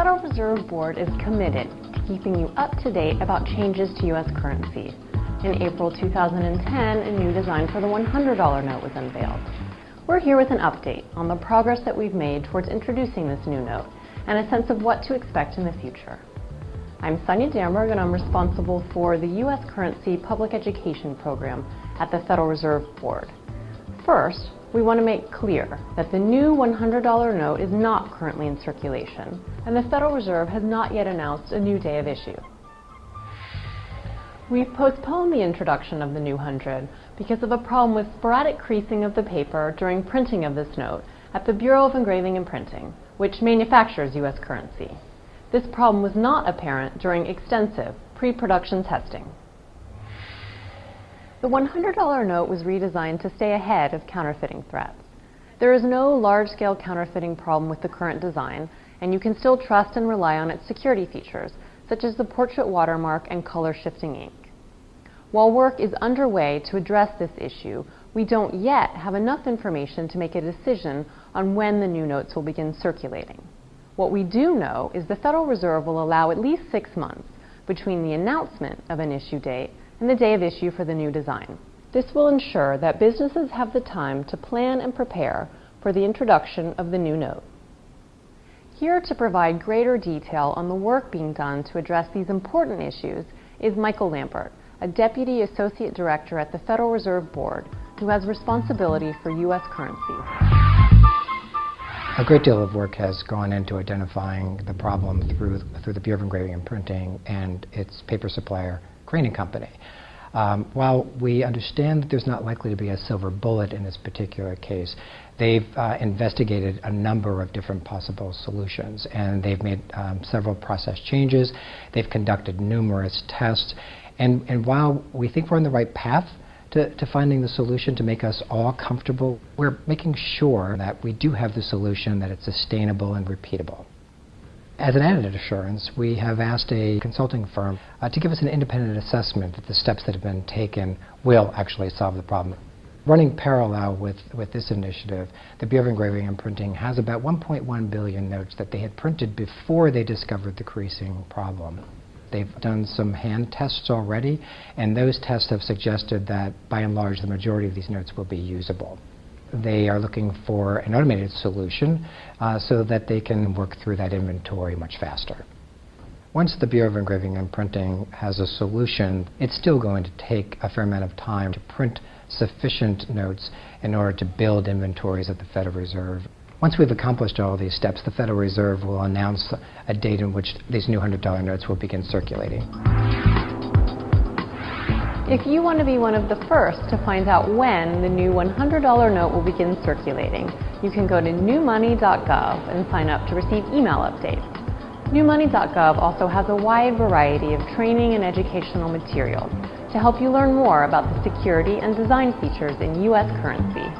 Federal Reserve Board is committed to keeping you up to date about changes to U.S. currency. In April 2010, a new design for the $100 note was unveiled. We're here with an update on the progress that we've made towards introducing this new note and a sense of what to expect in the future. I'm Sonia Damberg, and I'm responsible for the U.S. Currency Public Education Program at the Federal Reserve Board. First, we want to make clear that the new $100 note is not currently in circulation, and the Federal Reserve has not yet announced a new day of issue. We've postponed the introduction of the new 100 because of a problem with sporadic creasing of the paper during printing of this note at the Bureau of Engraving and Printing, which manufactures U.S. currency. This problem was not apparent during extensive pre-production testing. The $100 note was redesigned to stay ahead of counterfeiting threats. There is no large-scale counterfeiting problem with the current design, and you can still trust and rely on its security features, such as the portrait watermark and color-shifting ink. While work is underway to address this issue, we don't yet have enough information to make a decision on when the new notes will begin circulating. What we do know is the Federal Reserve will allow at least 6 months between the announcement of an issue date and the day of issue for the new design. This will ensure that businesses have the time to plan and prepare for the introduction of the new note. Here to provide greater detail on the work being done to address these important issues is Michael Lambert, a Deputy Associate Director at the Federal Reserve Board, who has responsibility for U.S. currency. A great deal of work has gone into identifying the problem through the Bureau of Engraving and Printing and its paper supplier, Crane & Company. While we understand that there's not likely to be a silver bullet in this particular case, they've investigated a number of different possible solutions, and they've made several process changes. They've conducted numerous tests, and while we think we're on the right path to finding the solution to make us all comfortable, we're making sure that we do have the solution, that it's sustainable and repeatable. As an added assurance, we have asked a consulting firm to give us an independent assessment that the steps that have been taken will actually solve the problem. Running parallel with this initiative, the Bureau of Engraving and Printing has about 1.1 billion notes that they had printed before they discovered the creasing problem. They've done some hand tests already, and those tests have suggested that, by and large, the majority of these notes will be usable. They are looking for an automated solution so that they can work through that inventory much faster. Once the Bureau of Engraving and Printing has a solution, it's still going to take a fair amount of time to print sufficient notes in order to build inventories at the Federal Reserve. Once we've accomplished all these steps, the Federal Reserve will announce a date in which these new $100 notes will begin circulating. If you want to be one of the first to find out when the new $100 note will begin circulating, you can go to newmoney.gov and sign up to receive email updates. Newmoney.gov also has a wide variety of training and educational materials to help you learn more about the security and design features in U.S. currency.